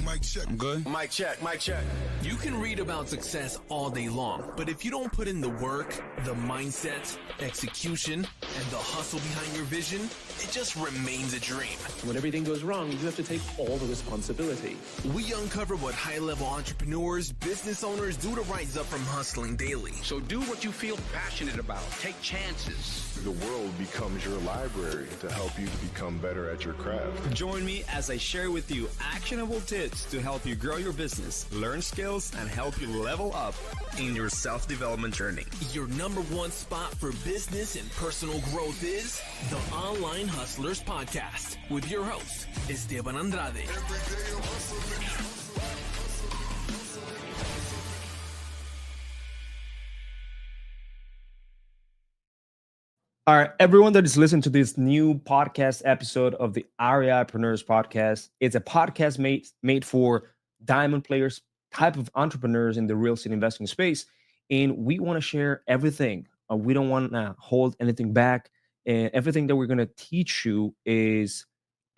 I'm good. Mic check, mic check. You can read about success all day long, but if you don't put in the work, the mindset, execution, and the hustle behind your vision, it just remains a dream. When everything goes wrong, you have to take all the responsibility. We uncover what high-level entrepreneurs, business owners do to rise up from hustling daily. So do what you feel passionate about. Take chances. The world becomes your library to help you to become better at your craft. Join me as I share with you actionable tips to help you grow your business, learn skills, and help you level up in your self-development journey. Your number one spot for business and personal growth is the Online Hustlers Podcast with your host, Esteban Andrade. All right, everyone that is listening to this new podcast episode of the REIpreneurs podcast, it's a podcast made for diamond players, type of entrepreneurs in the real estate investing space. And we want to share everything. We don't want to hold anything back. And everything that we're going to teach you is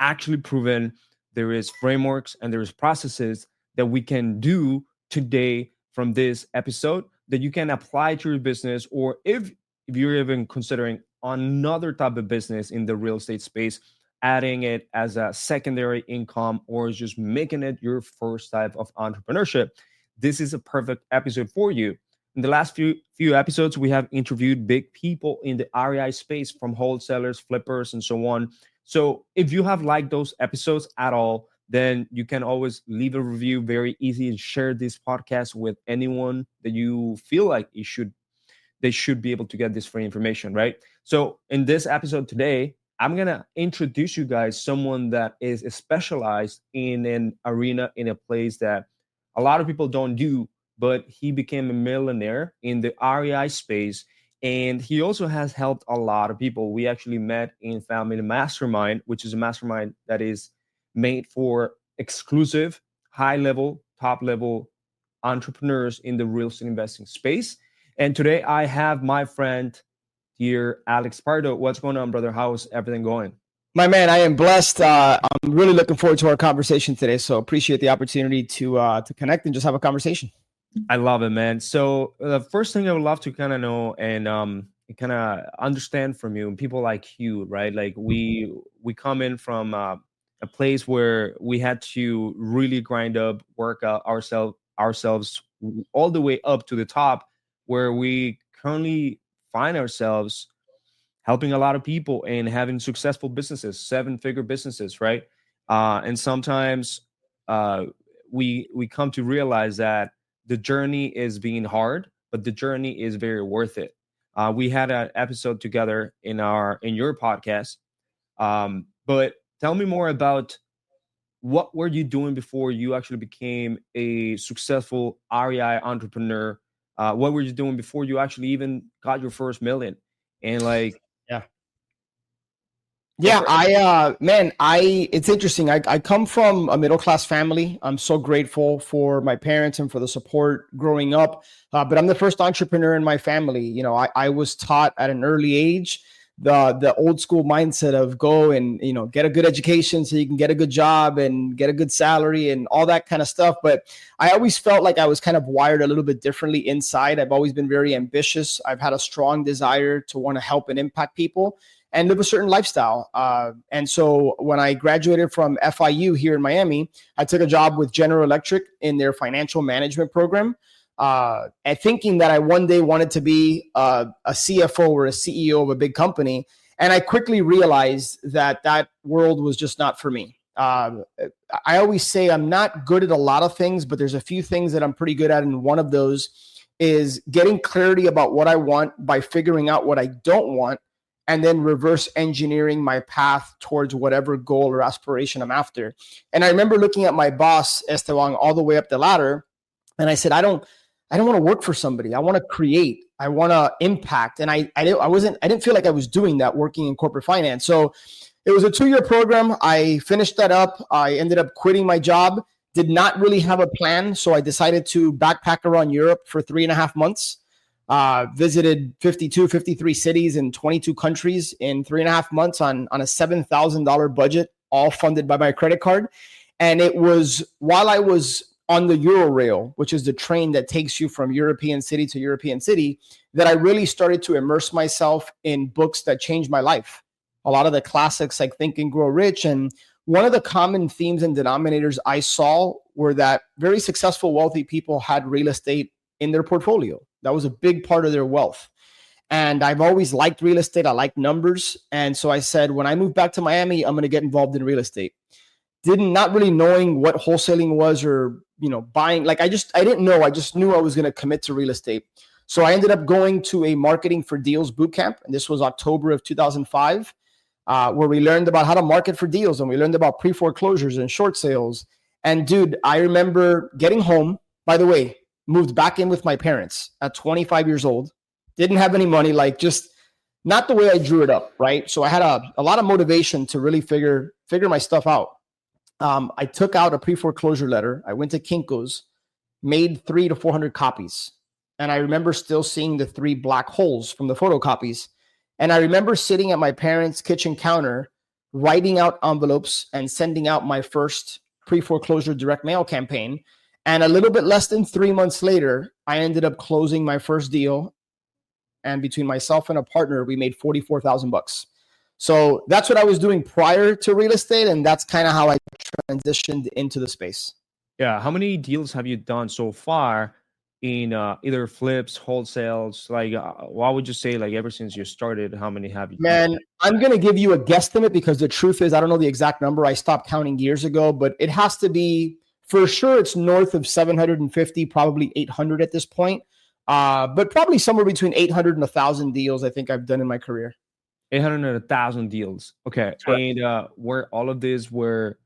actually proven. There is frameworks and there is processes that we can do today from this episode that you can apply to your business, or if you're even considering another type of business in the real estate space, adding it as a secondary income, or just making it your first type of entrepreneurship, this is a perfect episode for you. In the last few episodes, we have interviewed big people in the REI space, from wholesalers, flippers, and so on. So if you have liked those episodes at all, then you can always leave a review. Very easy, and share this podcast with anyone that you feel like they should be able to get this free information, right? So in this episode today, I'm going to introduce you guys someone that is specialized in an arena, in a place that a lot of people don't do, but he became a millionaire in the REI space. And he also has helped a lot of people. We actually met in Family Mastermind, which is a mastermind that is made for exclusive, high-level, top-level entrepreneurs in the real estate investing space. And today I have my friend here, Alex Prado. What's going on, brother? How's everything going? My man, I am blessed. I'm really looking forward to our conversation today. So appreciate the opportunity to connect and just have a conversation. I love it, man. So the first thing I would love to kind of know and kind of understand from you, and people like you, right? Like we come in from a place where we had to really grind up, work out ourselves all the way up to the top, where we currently find ourselves helping a lot of people and having successful businesses, 7-figure businesses, right? And sometimes we come to realize that the journey is being hard, but the journey is very worth it. We had an episode together in your podcast, but tell me more about what were you doing before you actually became a successful REI entrepreneur. What were you doing before you actually even got your first million? And like, it's interesting. I come from a middle-class family. I'm so grateful for my parents and for the support growing up. But I'm the first entrepreneur in my family. You know, I was taught at an early age the old school mindset of go and, get a good education so you can get a good job and get a good salary and all that kind of stuff. But I always felt like I was kind of wired a little bit differently inside. I've always been very ambitious. I've had a strong desire to want to help and impact people and live a certain lifestyle. And so when I graduated from FIU here in Miami, I took a job with General Electric in their financial management program, and thinking that I one day wanted to be a CFO or a CEO of a big company. And I quickly realized that world was just not for me. I always say I'm not good at a lot of things, but there's a few things that I'm pretty good at. And one of those is getting clarity about what I want by figuring out what I don't want, and then reverse engineering my path towards whatever goal or aspiration I'm after. And I remember looking at my boss, Esteban, all the way up the ladder. And I said, I don't want to work for somebody. I want to create. I want to impact. And I didn't feel like I was doing that working in corporate finance. So it was a 2-year program. I finished that up. I ended up quitting my job, did not really have a plan. So I decided to backpack around Europe for 3.5 months. Visited 53 cities in 22 countries in 3.5 months on a $7,000 budget, all funded by my credit card. And it was while I was on the Eurorail, which is the train that takes you from European city to European city, that I really started to immerse myself in books that changed my life. A lot of the classics like Think and Grow Rich. And one of the common themes and denominators I saw were that very successful, wealthy people had real estate in their portfolio. That was a big part of their wealth. And I've always liked real estate. I like numbers. And so I said, when I move back to Miami, I'm going to get involved in real estate. Not really knowing what wholesaling was or, buying. Like I didn't know. I just knew I was going to commit to real estate. So I ended up going to a marketing for deals boot camp. And this was October of 2005, where we learned about how to market for deals. And we learned about pre-foreclosures and short sales. And dude, I remember getting home, by the way, moved back in with my parents at 25 years old. Didn't have any money, like just not the way I drew it up, right? So I had a lot of motivation to really figure my stuff out. I took out a pre-foreclosure letter. I went to Kinko's, made 300 to 400 copies. And I remember still seeing the 3 black holes from the photocopies. And I remember sitting at my parents' kitchen counter, writing out envelopes and sending out my first pre-foreclosure direct mail campaign. And a little bit less than 3 months later, I ended up closing my first deal. And between myself and a partner, we made $44,000. So that's what I was doing prior to real estate. And that's kind of how I transitioned into the space. Yeah. How many deals have you done so far in either flips, wholesales? Like, what would you say, like ever since you started, how many have you done? Man, I'm going to give you a guesstimate because the truth is, I don't know the exact number. I stopped counting years ago, but it has to be, for sure, it's north of 750, probably 800 at this point. But probably somewhere between 800 and 1,000 deals I think I've done in my career. 800 and 1,000 deals. Okay. And were all of these were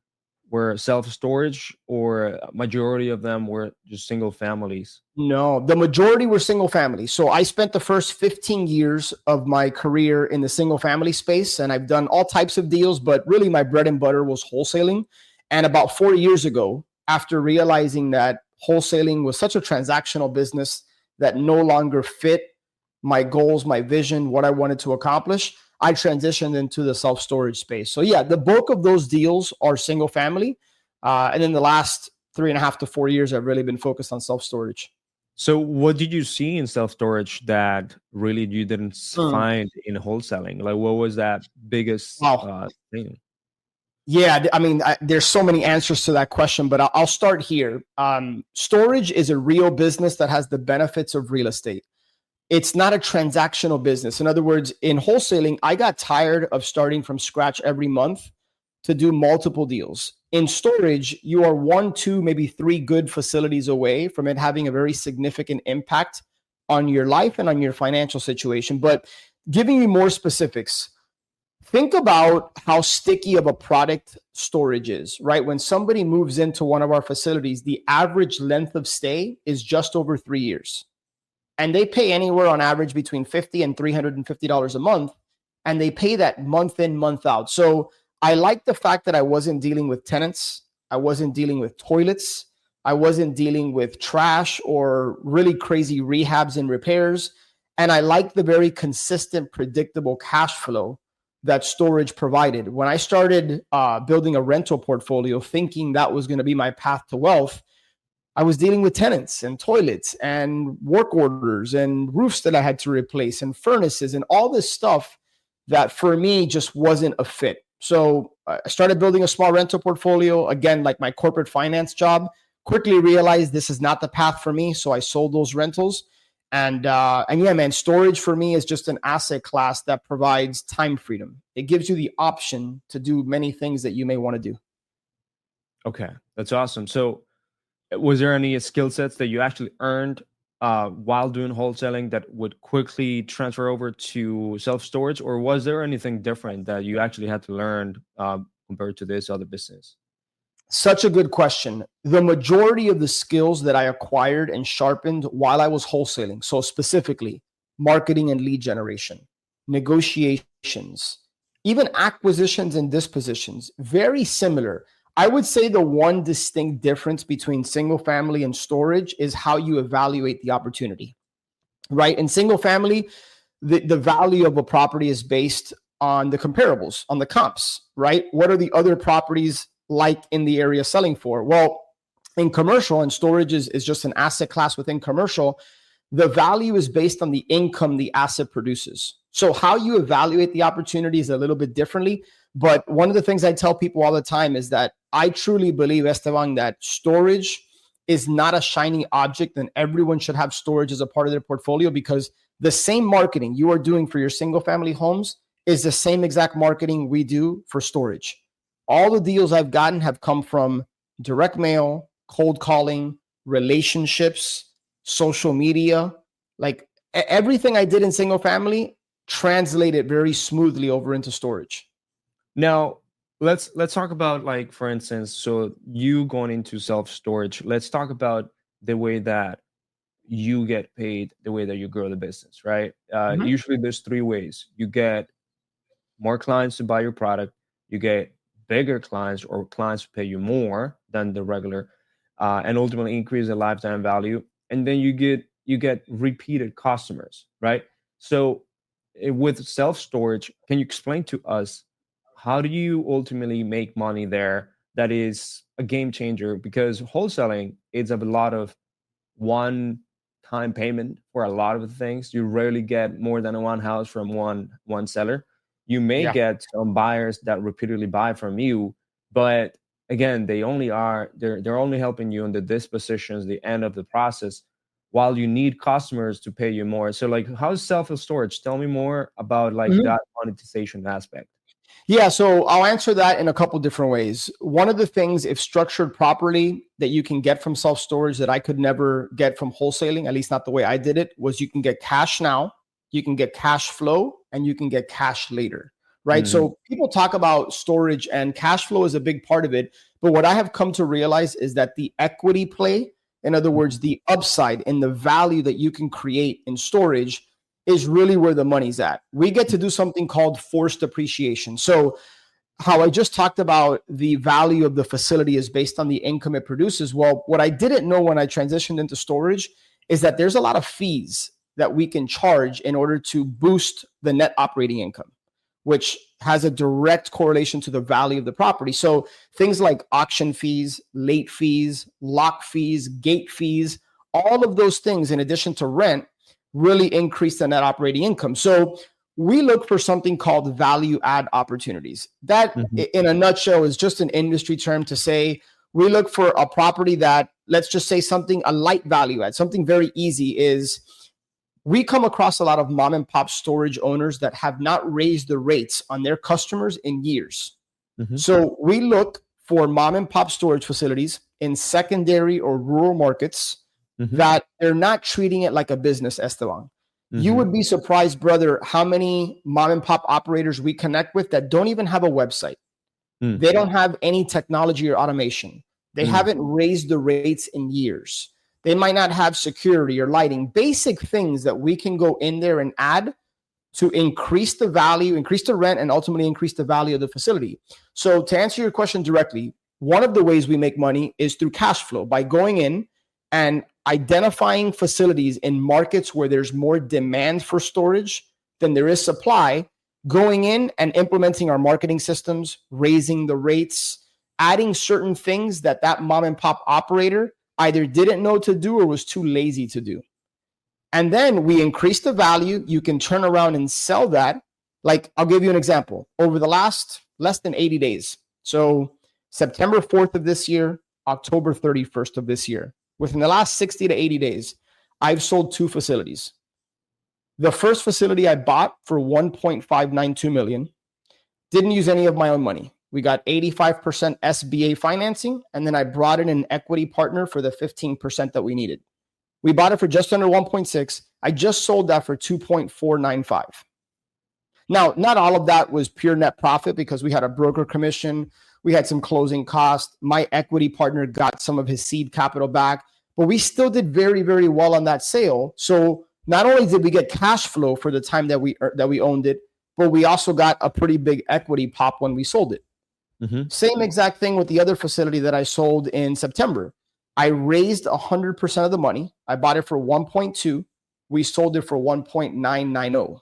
self-storage, or majority of them were just single families? No, the majority were single family. So I spent the first 15 years of my career in the single family space, and I've done all types of deals, but really my bread and butter was wholesaling. And about 4 years ago, after realizing that wholesaling was such a transactional business that no longer fit my goals, my vision, what I wanted to accomplish, I transitioned into the self-storage space. So yeah, the bulk of those deals are single family. And then the last 3.5 to 4 years, I've really been focused on self-storage. So what did you see in self-storage that really you didn't find in wholesaling? Like, what was that biggest thing? Yeah, I mean, there's so many answers to that question, but I'll start here. Storage is a real business that has the benefits of real estate. It's not a transactional business. In other words, in wholesaling, I got tired of starting from scratch every month to do multiple deals. In storage, you are 1, 2, maybe 3 good facilities away from it having a very significant impact on your life and on your financial situation. But giving you more specifics, think about how sticky of a product storage is, right? When somebody moves into one of our facilities, the average length of stay is just over 3 years. And they pay anywhere on average between $50 and $350 a month. And they pay that month in, month out. So I like the fact that I wasn't dealing with tenants. I wasn't dealing with toilets. I wasn't dealing with trash or really crazy rehabs and repairs. And I like the very consistent, predictable cash flow that storage provided. When I started building a rental portfolio, thinking that was going to be my path to wealth, I was dealing with tenants and toilets and work orders and roofs that I had to replace and furnaces and all this stuff that for me just wasn't a fit. So I started building a small rental portfolio. Again, like my corporate finance job, quickly realized this is not the path for me. So I sold those rentals. And yeah, man, storage for me is just an asset class that provides time freedom. It gives you the option to do many things that you may want to do. Okay, that's awesome. So was there any skill sets that you actually earned while doing wholesaling that would quickly transfer over to self-storage, or was there anything different that you actually had to learn compared to this other business? Such a good question. The majority of the skills that I acquired and sharpened while I was wholesaling, so specifically marketing and lead generation, negotiations, even acquisitions and dispositions, very similar. I would say the one distinct difference between single family and storage is how you evaluate the opportunity, right? In single family, the value of a property is based on the comparables, on the comps, right? What are the other properties like in the area selling for? Well, in commercial, and storage is just an asset class within commercial, the value is based on the income the asset produces. So how you evaluate the opportunity is a little bit differently. But one of the things I tell people all the time is that I truly believe, Esteban, that storage is not a shiny object, and everyone should have storage as a part of their portfolio, because the same marketing you are doing for your single family homes is the same exact marketing we do for storage. All the deals I've gotten have come from direct mail, cold calling, relationships, social media. Like everything I did in single family translated very smoothly over into storage. Now, let's talk about, like, for instance, so you going into self-storage. Let's talk about the way that you get paid, the way that you grow the business, right? Usually there's three ways. You get more clients to buy your product, you get bigger clients or clients to pay you more than the regular, and ultimately increase the lifetime value. And then you get repeated customers, right? So with self-storage, can you explain to us, how do you ultimately make money there? That is a game changer, because wholesaling is a lot of one-time payment for a lot of the things. You rarely get more than one house from one seller. You may get some buyers that repeatedly buy from you, but again, they're only helping you in the dispositions, the end of the process, while you need customers to pay you more. So, like, how's self-storage? Tell me more about, like, that monetization aspect. Yeah, so I'll answer that in a couple different ways. One of the things, if structured properly, that you can get from self-storage that I could never get from wholesaling, at least not the way I did it, was you can get cash now, you can get cash flow, and you can get cash later, right? So people talk about storage, and cash flow is a big part of it. But what I have come to realize is that the equity play, in other words, the upside in the value that you can create in storage, is really where the money's at. We get to do something called forced appreciation. So how I just talked about the value of the facility is based on the income it produces. Well, what I didn't know when I transitioned into storage is that there's a lot of fees that we can charge in order to boost the net operating income, which has a direct correlation to the value of the property. So things like auction fees, late fees, lock fees, gate fees, all of those things, in addition to rent, really increase the net operating income. So we look for something called value add opportunities. That, in a nutshell, is just an industry term to say we look for a property that, let's just say something, a light value add, something very easy is, we come across a lot of mom and pop storage owners that have not raised the rates on their customers in years. So we look for mom and pop storage facilities in secondary or rural markets that they're not treating it like a business, Esteban. You would be surprised, brother, how many mom and pop operators we connect with that don't even have a website. They don't have any technology or automation. They haven't raised the rates in years. They might not have security or lighting, basic things that we can go in there and add to increase the value, increase the rent, and ultimately increase the value of the facility. So to answer your question directly, one of the ways we make money is through cash flow, by going in and identifying facilities in markets where there's more demand for storage than there is supply, going in and implementing our marketing systems, raising the rates, adding certain things that mom and pop operator either didn't know to do or was too lazy to do. And then we increase the value. You can turn around and sell that. Like, I'll give you an example. Over the last less than 80 days, so September 4th of this year, October 31st of this year, within the last 60 to 80 days, I've sold 2 facilities. The first facility I bought for $1.592 million, didn't use any of my own money. We got 85% SBA financing, and then I brought in an equity partner for the 15% that we needed. We bought it for just under 1.6. I just sold that for 2.495. Now, not all of that was pure net profit because we had a broker commission. We had some closing costs. My equity partner got some of his seed capital back, but we still did very, very well on that sale. So not only did we get cash flow for the time that we owned it, but we also got a pretty big equity pop when we sold it. Same exact thing with the other facility that I sold in September. I raised 100% of the money. I bought it for 1.2. We sold it for 1.990.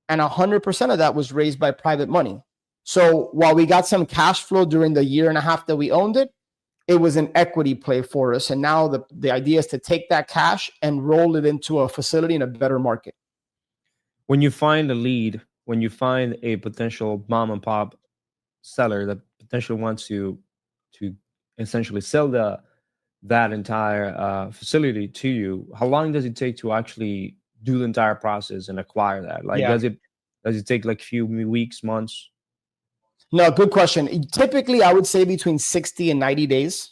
And 100% of that was raised by private money. So while we got some cash flow during the year and a half that we owned it, it was an equity play for us. And now the idea is to take that cash and roll it into a facility in a better market. When you find a lead, when you find a potential mom and pop seller that potentially wants to essentially sell that entire facility to you, how long does it take to actually do the entire process and acquire that? Like, does it take like a few weeks, months? No, good question. Typically, I would say between 60 and 90 days,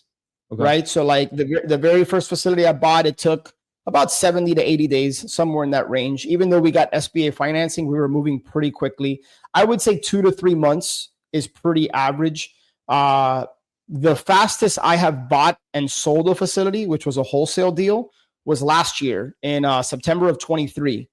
right? So like the very first facility I bought, it took about 70 to 80 days, somewhere in that range. Even though we got SBA financing, we were moving pretty quickly. I would say 2 to 3 months is pretty average. The fastest I have bought and sold a facility, which was a wholesale deal, was last year in September of 23.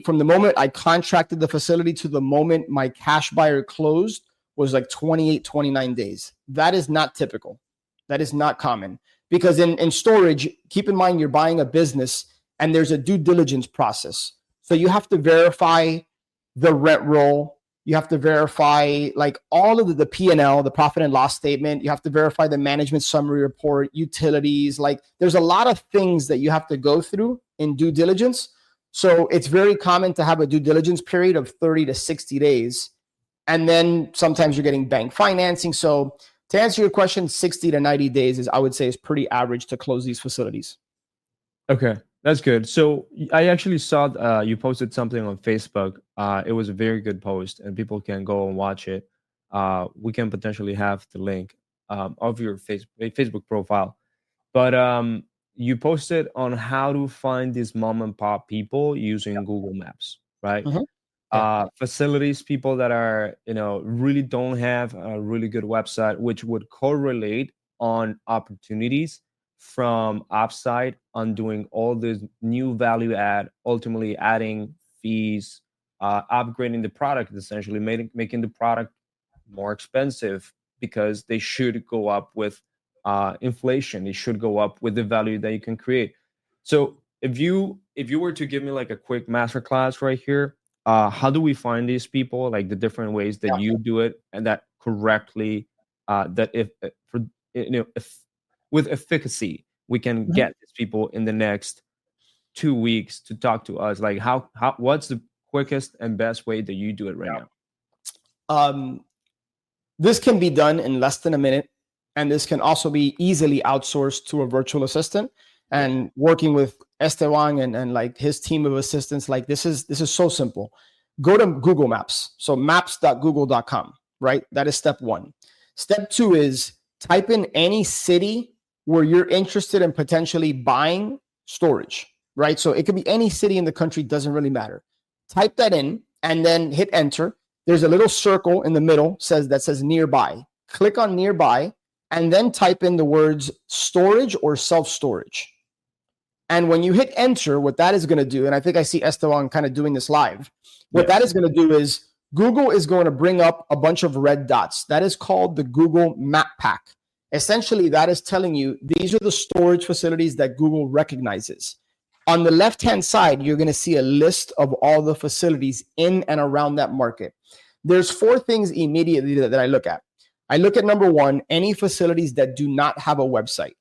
From the moment I contracted the facility to the moment my cash buyer closed was like 28, 29 days. That is not typical. That is not common, because in storage, keep in mind, you're buying a business and there's a due diligence process. So you have to verify the rent roll. You have to verify like all of the P&L, the profit and loss statement. You have to verify the management summary report, utilities. Like there's a lot of things that you have to go through in due diligence. So it's very common to have a due diligence period of 30 to 60 days. And then sometimes you're getting bank financing. So to answer your question, 60 to 90 days I would say is pretty average to close these facilities. Okay, that's good. So I actually saw you posted something on Facebook. It was a very good post, and people can go and watch it. We can potentially have the link of your Facebook profile. But you posted on how to find these mom and pop people using Google Maps, right? Facilities, people that are, really don't have a really good website, which would correlate on opportunities from upside on doing all this new value add, ultimately adding fees, upgrading the product, essentially making the product more expensive because they should go up with inflation. They should go up with the value that you can create. So if you were to give me like a quick masterclass right here, how do we find these people? Like the different ways that you do it, and that correctly, that if with efficacy, we can get these people in the next 2 weeks to talk to us. Like what's the quickest and best way that you do it right now? This can be done in less than a minute, and this can also be easily outsourced to a virtual assistant. And working with Esteban and like his team of assistants, like this is so simple. Go to Google Maps. So maps.google.com, right? That is step one. Step two is type in any city where you're interested in potentially buying storage, right? So it could be any city in the country, doesn't really matter. Type that in and then hit enter. There's a little circle in the middle that says nearby. Click on nearby and then type in the words storage or self-storage. And when you hit enter, what that is going to do, and I think I see Esteban kind of doing this live, what that is going to do is Google is going to bring up a bunch of red dots. That is called the Google Map Pack. Essentially, that is telling you these are the storage facilities that Google recognizes. On the left-hand side, you're going to see a list of all the facilities in and around that market. There's 4 things immediately that I look at. I look at number 1, any facilities that do not have a website.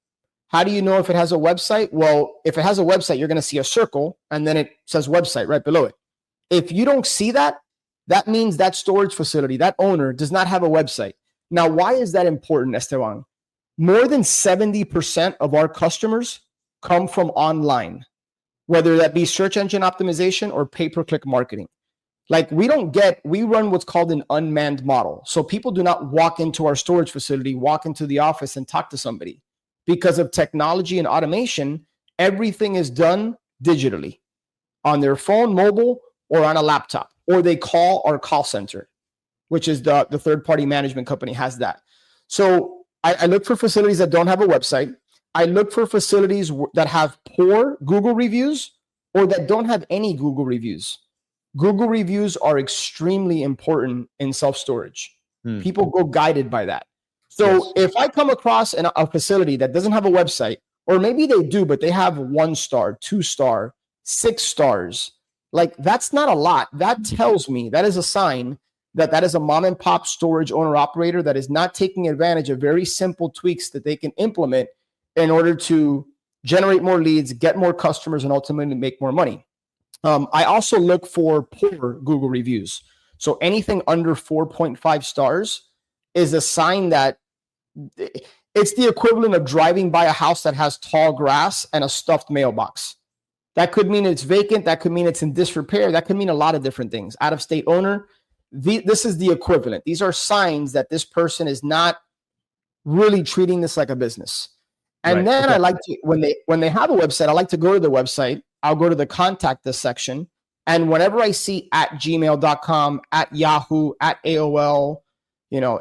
How do you know if it has a website? Well, if it has a website, you're going to see a circle and then it says website right below it. If you don't see that, that means that storage facility, that owner does not have a website. Now, why is that important, Esteban? More than 70% of our customers come from online, whether that be search engine optimization or pay-per-click marketing. Like we run what's called an unmanned model. So people do not walk into our storage facility, walk into the office and talk to somebody. Because of technology and automation, everything is done digitally on their phone, mobile, or on a laptop, or they call our call center, which is the third-party management company has that. So I look for facilities that don't have a website. I look for facilities that have poor Google reviews or that don't have any Google reviews. Google reviews are extremely important in self-storage. People go guided by that. So if I come across a facility that doesn't have a website, or maybe they do, but they have 1 star, 2 star, 6 stars, like that's not a lot. That tells me, that is a sign that is a mom and pop storage owner operator that is not taking advantage of very simple tweaks that they can implement in order to generate more leads, get more customers, and ultimately make more money. I also look for poor Google reviews. So anything under 4.5 stars is a sign that it's the equivalent of driving by a house that has tall grass and a stuffed mailbox. That could mean it's vacant. That could mean it's in disrepair. That could mean a lot of different things. Out-of-state owner. This is the equivalent. These are signs that this person is not really treating this like a business. And then okay. I like to, when they have a website, I like to go to the website. I'll go to the contact us section. And whenever I see at gmail.com, at Yahoo, at AOL,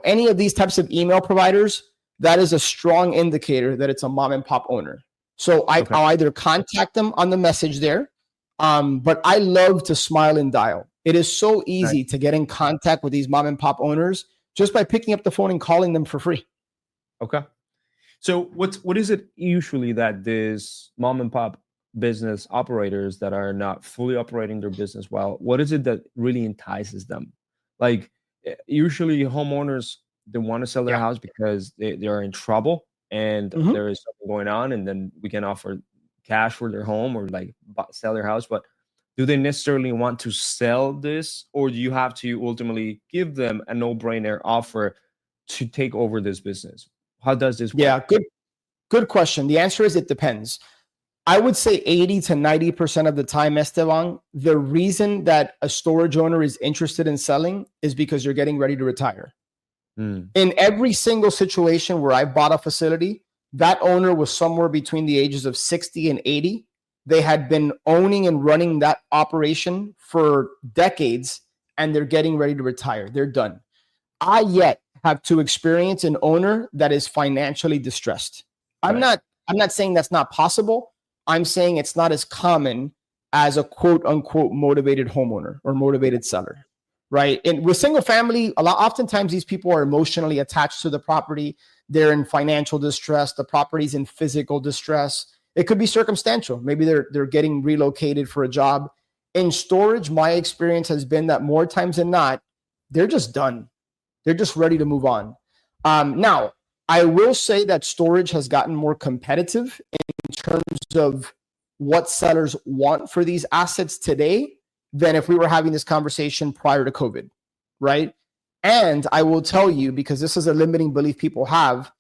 any of these types of email providers, that is a strong indicator that it's a mom and pop owner. So I'll either contact them on the message there, but I love to smile and dial. It is so easy to get in contact with these mom and pop owners just by picking up the phone and calling them for free. Okay. So what is it usually that this mom and pop business operators that are not fully operating their business well, what is it that really entices them? Like usually homeowners, they want to sell their house because they are in trouble and there is something going on, and then we can offer cash for their home or like sell their house. But do they necessarily want to sell this, or do you have to ultimately give them a no-brainer offer to take over this business? How does this work? Yeah, good question. The answer is it depends. I would say 80 to 90% of the time, Esteban, the reason that a storage owner is interested in selling is because you're getting ready to retire. In every single situation where I bought a facility, that owner was somewhere between the ages of 60 and 80. They had been owning and running that operation for decades, and they're getting ready to retire. They're done. I yet have to experience an owner that is financially distressed. I'm not saying that's not possible. I'm saying it's not as common as a quote unquote motivated homeowner or motivated seller, right? And with single family, oftentimes these people are emotionally attached to the property. They're in financial distress. The property's in physical distress. It could be circumstantial. Maybe they're getting relocated for a job. In storage, my experience has been that more times than not, they're just done. They're just ready to move on. Now, I will say that storage has gotten more competitive in terms of what sellers want for these assets today than if we were having this conversation prior to COVID, right? And I will tell you, because this is a limiting belief people have,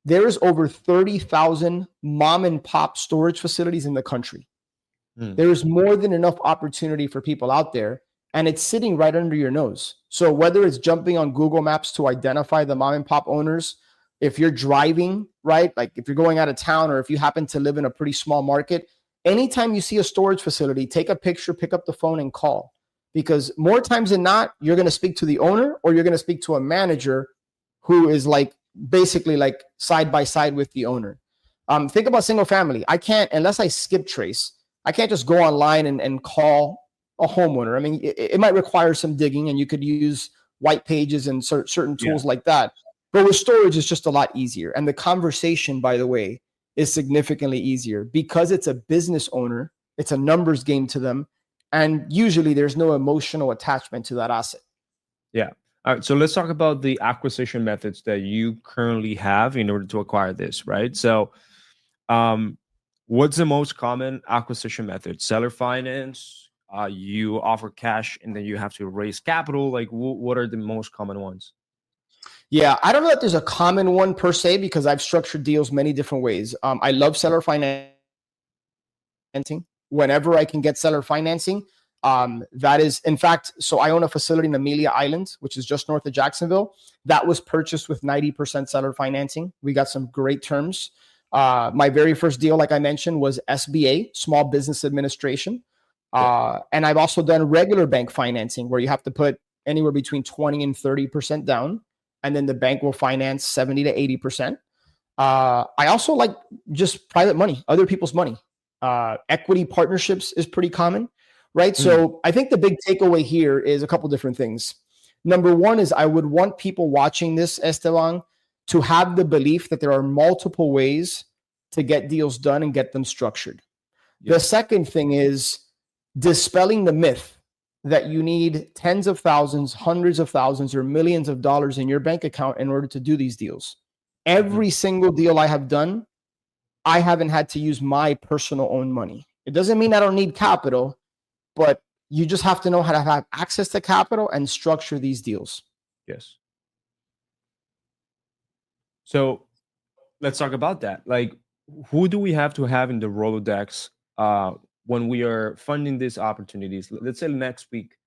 there is over 30,000 mom and pop storage facilities in the country. There is more than enough opportunity for people out there, and it's sitting right under your nose. So whether it's jumping on Google Maps to identify the mom and pop owners, if you're driving, right? Like if you're going out of town, or if you happen to live in a pretty small market, anytime you see a storage facility, take a picture, pick up the phone and call. Because more times than not, you're going to speak to the owner, or you're going to speak to a manager who is like basically like side by side with the owner. Think about single family. I can't, unless I skip trace, I can't just go online and call a homeowner. I mean, it might require some digging, and you could use white pages and certain tools like that. But with storage, it's just a lot easier. And the conversation, by the way, is significantly easier because it's a business owner. It's a numbers game to them. And usually there's no emotional attachment to that asset. Yeah. All right. So let's talk about the acquisition methods that you currently have in order to acquire this, right? So what's the most common acquisition method? Seller finance, you offer cash, and then you have to raise capital. Like what are the most common ones? Yeah, I don't know that there's a common one per se, because I've structured deals many different ways. I love seller financing. Whenever I can get seller financing, that is, in fact, so I own a facility in Amelia Island, which is just north of Jacksonville. That was purchased with 90% seller financing. We got some great terms. My very first deal, like I mentioned, was SBA, Small Business Administration. And I've also done regular bank financing where you have to put anywhere between 20 and 30% down, and then the bank will finance 70 to 80%. I also like just private money, other people's money. Equity partnerships is pretty common, right? So I think the big takeaway here is a couple different things. Number one is I would want people watching this, Esteban, to have the belief that there are multiple ways to get deals done and get them structured. The second thing is dispelling the myth that you need tens of thousands, hundreds of thousands, or millions of dollars in your bank account in order to do these deals. Every single deal I have done, I haven't had to use my personal own money. It doesn't mean I don't need capital, but you just have to know how to have access to capital and structure these deals. Yes. So let's talk about that. Like, who do we have to have in the Rolodex when we are funding these opportunities? Let's say next week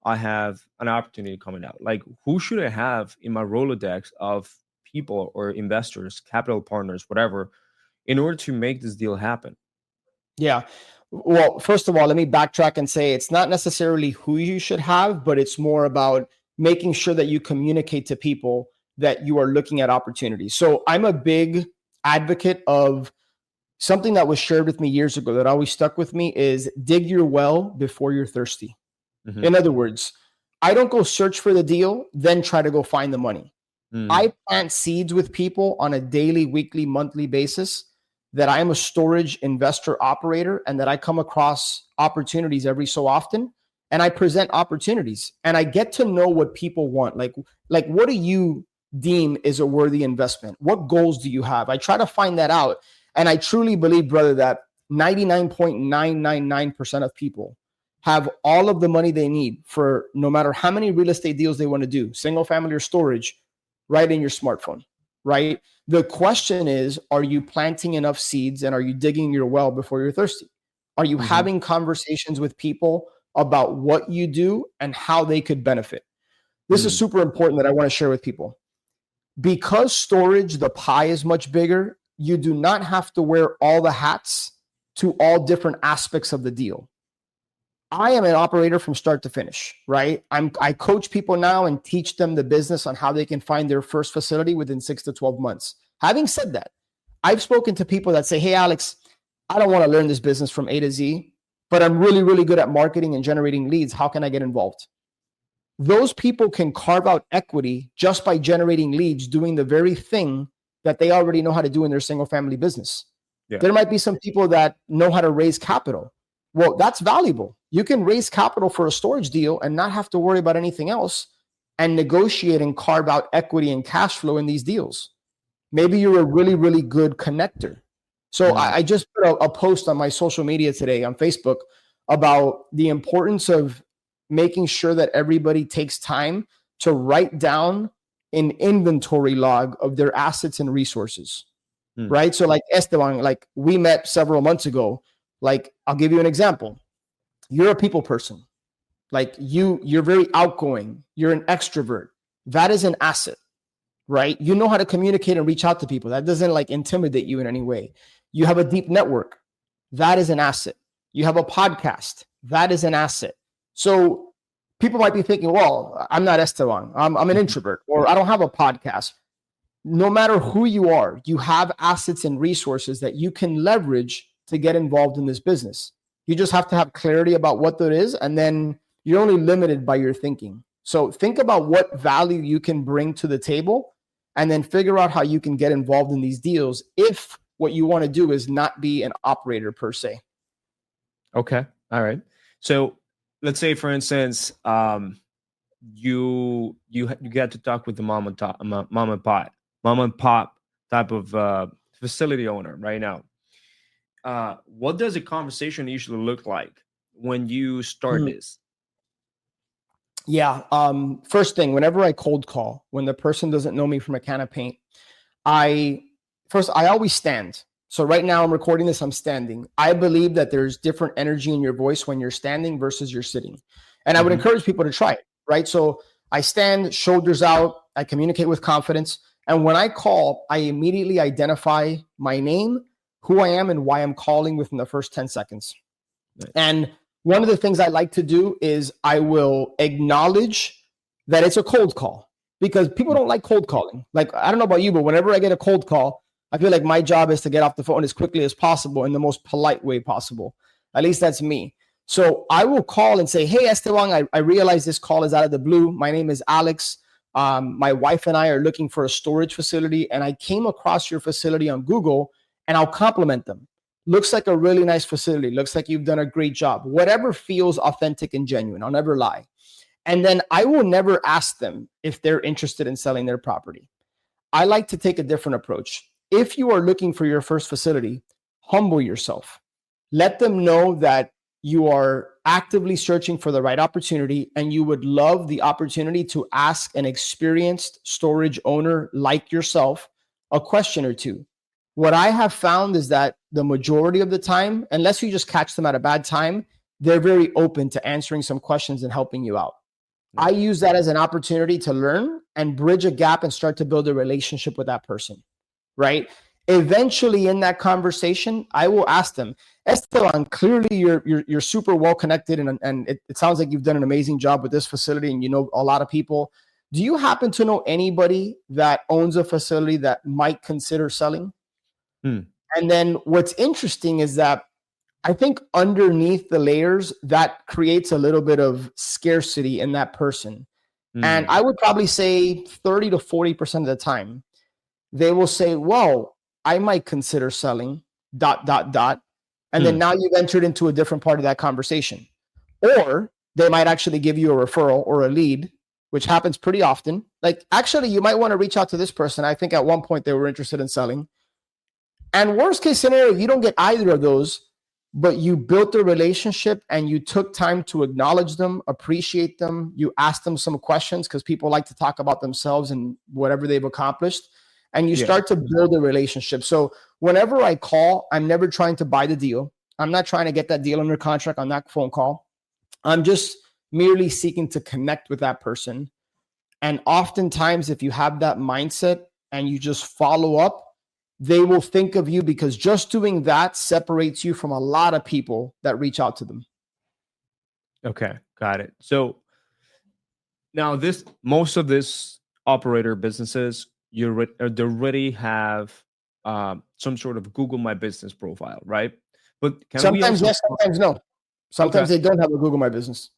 I have an opportunity coming out. Like, who should I have in my Rolodex of people or investors, capital partners, whatever, in order to make this deal happen? Yeah. Well, first of all, let me backtrack and say it's not necessarily who you should have, but it's more about making sure that you communicate to people that you are looking at opportunities. So I'm a big advocate of something that was shared with me years ago that always stuck with me is dig your well before you're thirsty. Mm-hmm. In other words, I don't go search for the deal, then try to go find the money. Mm-hmm. I plant seeds with people on a daily, weekly, monthly basis that I am a storage investor operator and that I come across opportunities every so often and I present opportunities and I get to know what people want. Like what do you deem is a worthy investment? What goals do you have? I try to find that out. And I truly believe, brother, that 99.999% of people have all of the money they need for no matter how many real estate deals they want to do, single family or storage, right in your smartphone, right? The question is, are you planting enough seeds and are you digging your well before you're thirsty? Are you having conversations with people about what you do and how they could benefit? This is super important that I want to share with people. Because storage, the pie is much bigger, you do not have to wear all the hats to all different aspects of the deal. I am an operator from start to finish, right? I coach people now and teach them the business on how they can find their first facility within 6 to 12 months. Having said that, I've spoken to people that say, hey, Alex, I don't want to learn this business from A to Z, but I'm really, really good at marketing and generating leads. How can I get involved? Those people can carve out equity just by generating leads, doing the very thing that they already know how to do in their single family business. Yeah. There might be some people that know how to raise capital. Well, that's valuable. You can raise capital for a storage deal and not have to worry about anything else and negotiate and carve out equity and cash flow in these deals. Maybe you're a really, really good connector. So I just put a post on my social media today on Facebook about the importance of making sure that everybody takes time to write down an inventory log of their assets and resources, right? So like Esteban, like we met several months ago. Like, I'll give you an example. You're a people person. Like you're very outgoing. You're an extrovert. That is an asset, right? You know how to communicate and reach out to people. That doesn't like intimidate you in any way. You have a deep network. That is an asset. You have a podcast. That is an asset. So people might be thinking, well, I'm not Esteban. I'm an introvert, or I don't have a podcast. No matter who you are, you have assets and resources that you can leverage to get involved in this business. You just have to have clarity about what that is, and then you're only limited by your thinking. So think about what value you can bring to the table, and then figure out how you can get involved in these deals if what you want to do is not be an operator per se. Okay. All right. So let's say, for instance, you get to talk with the mom and pop type of facility owner right now. What does a conversation usually look like when you start this? Yeah. First thing, whenever I cold call, when the person doesn't know me from a can of paint, I always stand. So right now I'm recording this, I'm standing. I believe that there's different energy in your voice when you're standing versus you're sitting. And I would encourage people to try it, right? So I stand, shoulders out, I communicate with confidence. And when I call, I immediately identify my name, who I am, and why I'm calling within the first 10 seconds. Nice. And one of the things I like to do is I will acknowledge that it's a cold call, because people don't like cold calling. Like, I don't know about you, but whenever I get a cold call, I feel like my job is to get off the phone as quickly as possible in the most polite way possible. At least that's me. So I will call and say, hey, Esteban, I realize this call is out of the blue. My name is Alex. My wife and I are looking for a storage facility, and I came across your facility on Google, and I'll compliment them. looks like a really nice facility, looks like you've done a great job, whatever feels authentic and genuine. I'll never lie. And then I will never ask them if they're interested in selling their property. I like to take a different approach. If you are looking for your first facility, humble yourself. Let them know that you are actively searching for the right opportunity and you would love the opportunity to ask an experienced storage owner like yourself a question or two. What I have found is that the majority of the time, unless you just catch them at a bad time, they're very open to answering some questions and helping you out. I use that as an opportunity to learn and bridge a gap and start to build a relationship with that person, right? Eventually in that conversation, I will ask them, Esteban, clearly you're super well connected and it sounds like you've done an amazing job with this facility and you know a lot of people. Do you happen to know anybody that owns a facility that might consider selling? And then what's interesting is that I think underneath the layers, that creates a little bit of scarcity in that person. And I would probably say 30 to 40% of the time, they will say, well, I might consider selling, ... And then now you've entered into a different part of that conversation. Or they might actually give you a referral or a lead, which happens pretty often. Like, actually, you might want to reach out to this person. I think at one point they were interested in selling. And worst case scenario, you don't get either of those, but you built a relationship and you took time to acknowledge them, appreciate them. You asked them some questions because people like to talk about themselves and whatever they've accomplished. And you start to build a relationship. So whenever I call, I'm never trying to buy the deal. I'm not trying to get that deal under contract on that phone call. I'm just merely seeking to connect with that person. And oftentimes, if you have that mindset and you just follow up, they will think of you because just doing that separates you from a lot of people that reach out to them. Okay, got it. So now most of this operator businesses, they already have some sort of Google My Business profile, right? But sometimes yes, sometimes no. Sometimes they don't have a Google My Business.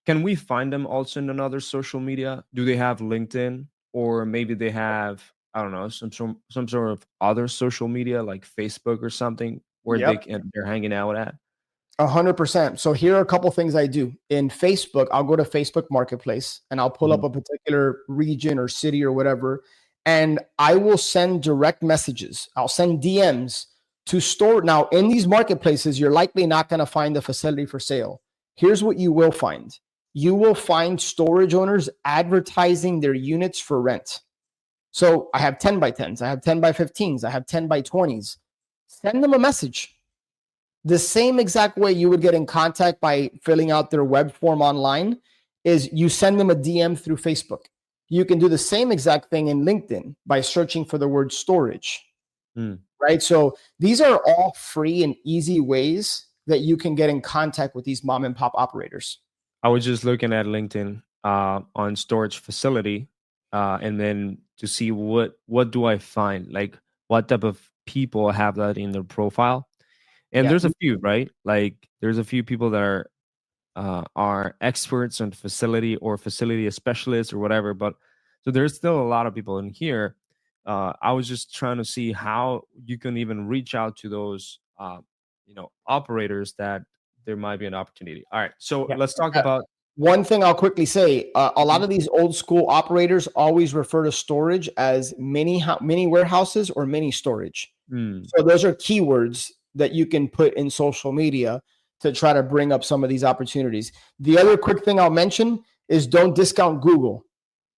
Can we find them also in another social media? Do they have LinkedIn, or maybe they have, I don't know, some sort of other social media like Facebook or something where they're hanging out at? 100%. So here are a couple things I do. In Facebook, I'll go to Facebook Marketplace and I'll pull up a particular region or city or whatever, and I will send direct messages. I'll send DMs to store. Now, in these marketplaces, you're likely not going to find a facility for sale. Here's what you will find. You will find storage owners advertising their units for rent. So I have 10 by 10s, I have 10 by 15s, I have 10 by 20s. Send them a message. The same exact way you would get in contact by filling out their web form online is you send them a DM through Facebook. You can do the same exact thing in LinkedIn by searching for the word storage, right? So these are all free and easy ways that you can get in contact with these mom and pop operators. I was just looking at LinkedIn on storage facility, and then to see what do I find, like what type of people have that in their profile. And there's a few, right? Like there's a few people that are experts on facility or facility specialists or whatever. But so there's still a lot of people in here. I was just trying to see how you can even reach out to those, operators that there might be an opportunity. All right. So let's talk about. One thing I'll quickly say, a lot of these old school operators always refer to storage as mini warehouses or mini storage. So those are keywords that you can put in social media to try to bring up some of these opportunities. The other quick thing I'll mention is don't discount Google.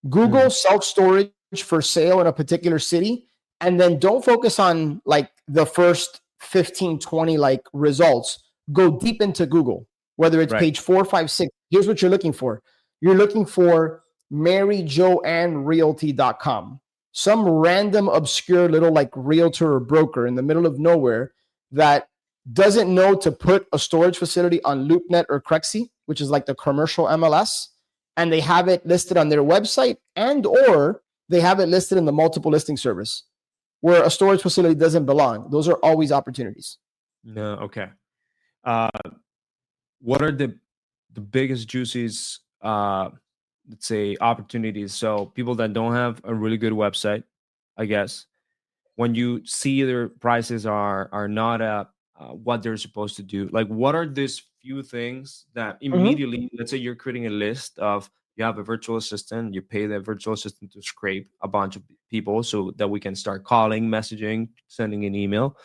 Google self-storage for sale in a particular city, and then don't focus on like the first 15, 20 like results. Go deep into Google, whether it's page 4, 5, 6. Here's what you're looking for. You're looking for MaryJoanneRealty.com, some random obscure little like realtor or broker in the middle of nowhere that doesn't know to put a storage facility on LoopNet or Crexi, which is like the commercial MLS, and they have it listed on their website, and or they have it listed in the multiple listing service where a storage facility doesn't belong. Those are always opportunities. No, okay. What are the biggest juices, let's say, opportunities? So people that don't have a really good website, I guess, when you see their prices are not what they're supposed to do? Like, what are these few things that Mhm. immediately, let's say you're creating a list of, you have a virtual assistant, you pay the virtual assistant to scrape a bunch of people so that we can start calling, messaging, sending an email.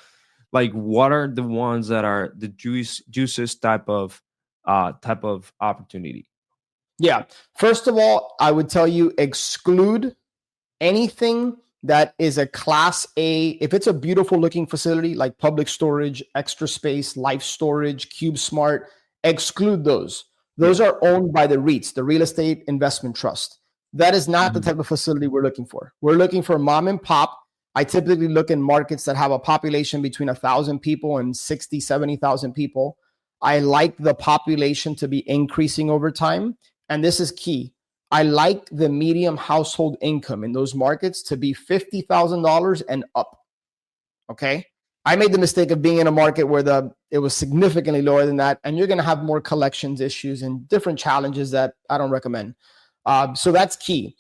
Like, what are the ones that are the juiciest type of opportunity? Yeah. First of all, I would tell you exclude anything that is a class A. If it's a beautiful looking facility like public storage, extra space, life storage, cube smart, exclude those. Those Yeah. are owned by the REITs, the real estate investment trust. That is not the Mhm. type of facility we're looking for. We're looking for mom and pop. I typically look in markets that have a population between 1,000 people and 60, 70,000 people. I like the population to be increasing over time. And this is key. I like the medium household income in those markets to be $50,000 and up. Okay. I made the mistake of being in a market where it was significantly lower than that, and you're going to have more collections issues and different challenges that I don't recommend. So that's key.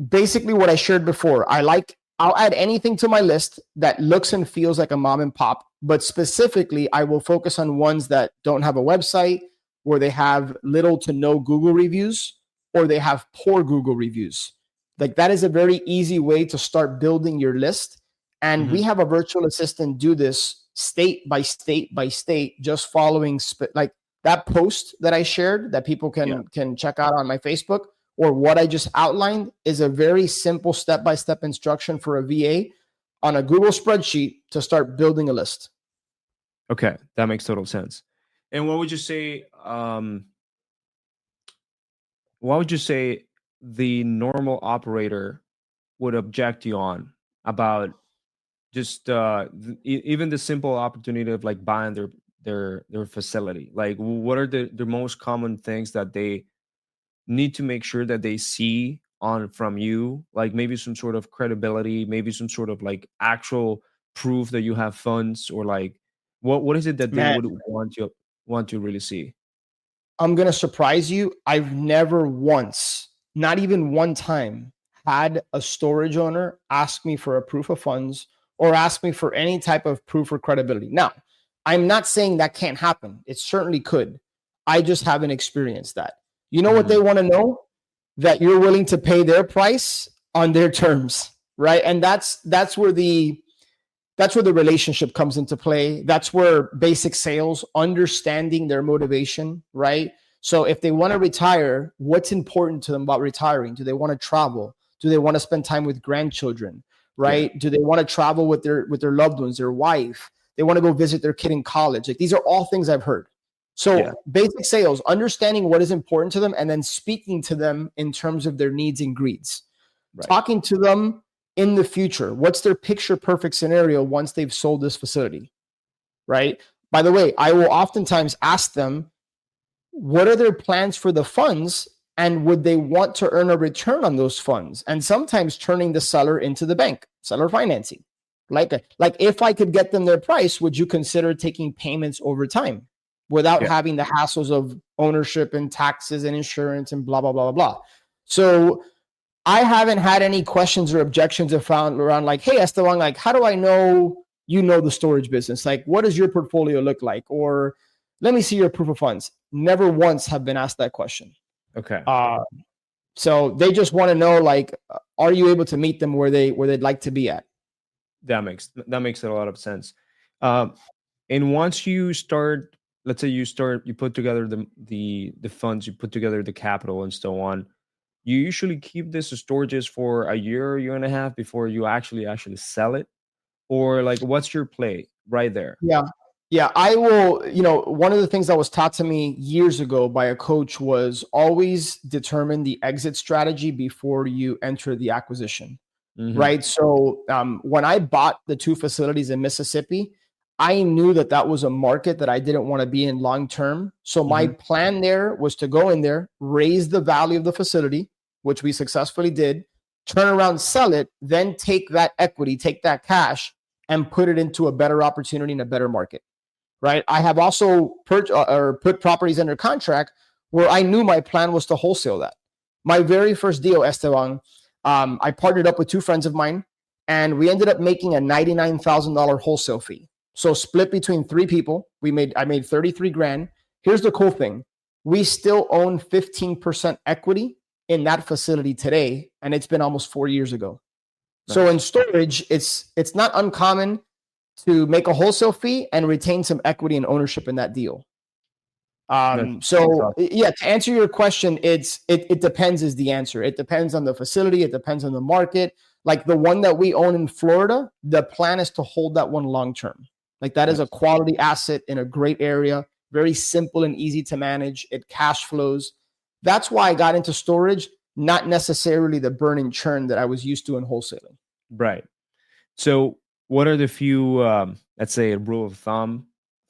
Basically, what I shared before, I'll add anything to my list that looks and feels like a mom and pop, but specifically, I will focus on ones that don't have a website, where they have little to no Google reviews, or they have poor Google reviews. Like, that is a very easy way to start building your list. And we Mhm. have a virtual assistant do this state by state by state, just following like that post that I shared that people Yeah. can check out on my Facebook, or what I just outlined is a very simple step-by-step instruction for a VA on a Google spreadsheet to start building a list. Okay, that makes total sense. And what would you say the normal operator would object you on about just even the simple opportunity of like buying their facility? Like, what are the most common things that they need to make sure that they see on from you? Like, maybe some sort of credibility, maybe some sort of like actual proof that you have funds, or like, what is it that they Man, would want to really see? I'm going to surprise you. I've never once, not even one time, had a storage owner ask me for a proof of funds or ask me for any type of proof or credibility. Now, I'm not saying that can't happen. It certainly could. I just haven't experienced that. You know what they Mhm. want to know? That you're willing to pay their price on their terms, right? And that's where the relationship comes into play. That's where basic sales, understanding their motivation, right? So if they want to retire, what's important to them about retiring? Do they want to travel? Do they want to spend time with grandchildren, Yeah. right? Do they want to travel with their loved ones, their wife? They want to go visit their kid in college. Like, these are all things I've heard. Yeah. So basic sales, understanding what is important to them and then speaking to them in terms of their needs and greeds. Right. Talking to them in the future. What's their picture perfect scenario once they've sold this facility, right? By the way, I will oftentimes ask them, what are their plans for the funds, and would they want to earn a return on those funds? And sometimes turning the seller into the bank, seller financing. Like if I could get them their price, would you consider taking payments over time without Yeah. having the hassles of ownership and taxes and insurance and blah, blah, blah, blah, blah. So I haven't had any questions or objections around like, hey, Esteban, like, how do I know you know the storage business? Like, what does your portfolio look like? Or let me see your proof of funds. Never once have been asked that question. Okay. So they just want to know, like, are you able to meet them where they'd like to be at? That makes a lot of sense. And once you start, let's say you put together the funds, you put together the capital and so on. You usually keep this storages for a year and a half before you actually sell it, or like, what's your play right there? Yeah. Yeah, I will. One of the things that was taught to me years ago by a coach was always determine the exit strategy before you enter the acquisition. Hmm. Right. So when I bought the two facilities in Mississippi, I knew that was a market that I didn't want to be in long term. So my Hmm. plan there was to go in there, raise the value of the facility, which we successfully did, turn around, sell it, then take that equity, take that cash, and put it into a better opportunity in a better market. Right. I have also put properties under contract where I knew my plan was to wholesale that. My very first deal, Esteban, I partnered up with two friends of mine, and we ended up making a $99,000 wholesale fee. So split between 3 people. I made 33 grand. Here's the cool thing. We still own 15% equity in that facility today, and it's been almost 4 years ago. Nice. So in storage, it's not uncommon to make a wholesale fee and retain some equity and ownership in that deal. So yeah, to answer your question, it depends is the answer. It depends on the facility. It depends on the market. Like the one that we own in Florida, the plan is to hold that one long-term. Like that is a quality asset in a great area, very simple and easy to manage. It cash flows. That's why I got into storage, not necessarily the burn and churn that I was used to in wholesaling. Right. So what are the few, let's say a rule of thumb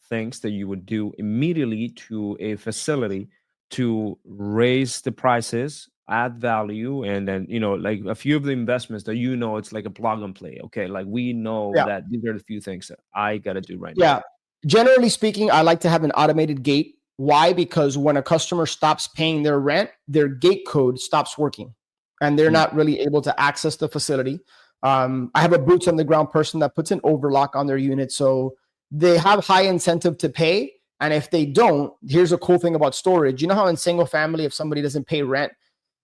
things that you would do immediately to a facility to raise the prices, add value, and then, like a few of the investments that, it's like a plug and play. Okay. Like we know that these are the few things that I got to do right now. Yeah. Generally speaking, I like to have an automated gate. Why? Because when a customer stops paying their rent, their gate code stops working and they're not really able to access the facility. I have a boots on the ground person that puts an overlock on their unit. So they have high incentive to pay. And if they don't, here's a cool thing about storage. You know how in single family, if somebody doesn't pay rent,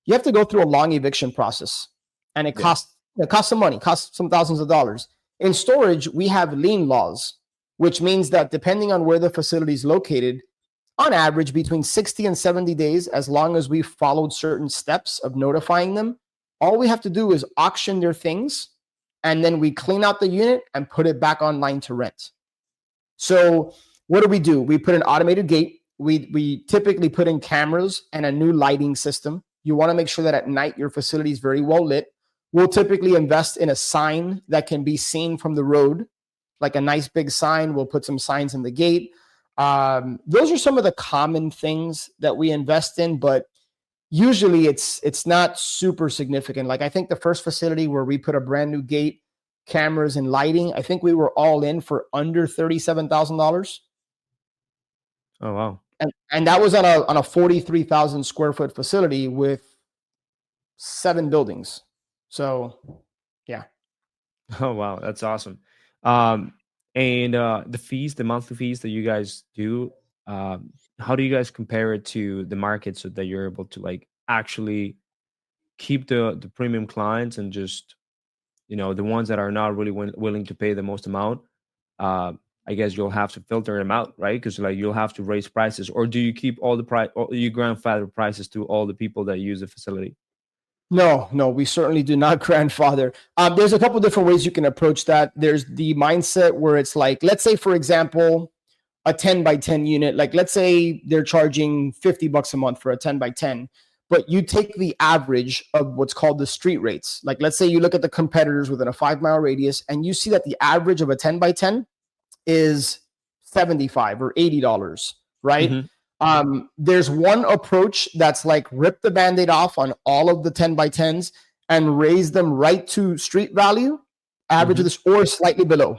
you have to go through a long eviction process and it costs some money, costs some thousands of dollars. In storage, we have lien laws, which means that depending on where the facility is located, on average, between 60 and 70 days, as long as we followed certain steps of notifying them, all we have to do is auction their things, and then we clean out the unit and put it back online to rent. So what do? We put an automated gate. We typically put in cameras and a new lighting system. You want to make sure that at night your facility is very well lit. We'll typically invest in a sign that can be seen from the road, like a nice big sign. We'll put some signs in the gate. Those are some of the common things that we invest in, but usually it's not super significant. Like I think the first facility where we put a brand new gate, cameras, and lighting, I think we were all in for under $37,000. Oh wow! And that was on a 43,000 square foot facility with 7 buildings. So yeah. Oh wow, that's awesome. And the monthly fees that you guys do, how do you guys compare it to the market so that you're able to like actually keep the premium clients and just, the ones that are not really willing to pay the most amount? I guess you'll have to filter them out, right? Because like you'll have to raise prices, or do you keep all the price, or you grandfather prices to all the people that use the facility? No, we certainly do not grandfather. There's a couple different ways you can approach that. There's the mindset where it's like, let's say, for example, a 10 by 10 unit, like let's say they're charging $50 a month for a 10 by 10, but you take the average of what's called the street rates. Like, let's say you look at the competitors within a 5-mile radius and you see that the average of a 10 by 10 is $75 or $80, right? Mm-hmm. There's one approach that's like rip the Band-Aid off on all of the 10 by 10s and raise them right to street value, average of this, or slightly below.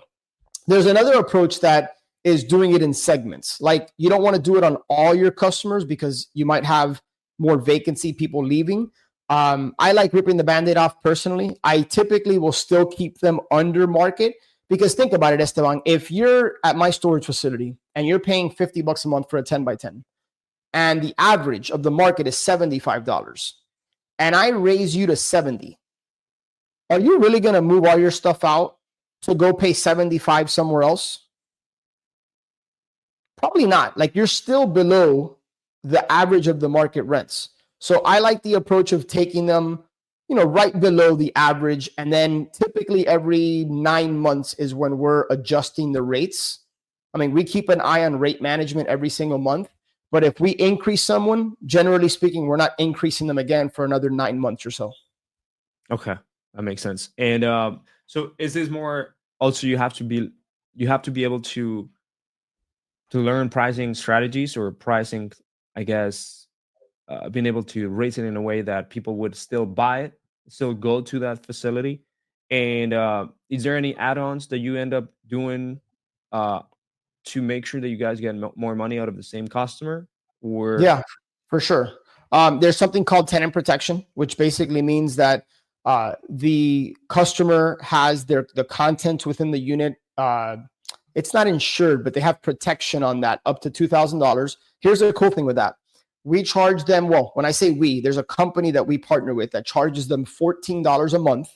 There's another approach that is doing it in segments. Like you don't want to do it on all your customers because you might have more vacancy, people leaving. I like ripping the Band-Aid off personally. I typically will still keep them under market because think about it, Esteban, if you're at my storage facility and you're paying $50 a month for a 10 by 10, and the average of the market is $75, and I raise you to 70, are you really going to move all your stuff out to go pay 75 somewhere else? Probably not. Like you're still below the average of the market rents. So I like the approach of taking them, right below the average. And then typically every 9 months is when we're adjusting the rates. I mean, we keep an eye on rate management every single month. But if we increase someone, generally speaking, we're not increasing them again for another 9 months or so. Okay, that makes sense. And so is this more also you have to be able to learn pricing strategies or pricing, I guess, being able to raise it in a way that people would still buy it, still go to that facility. And is there any add-ons that you end up doing to make sure that you guys get more money out of the same customer? Or yeah, for sure. There's something called tenant protection, which basically means that the customer has the contents within the unit It's not insured, but they have protection on that up to $2,000. Here's the cool thing with that. We charge them, well, when I say we, there's a company that we partner with that charges them $14 a month.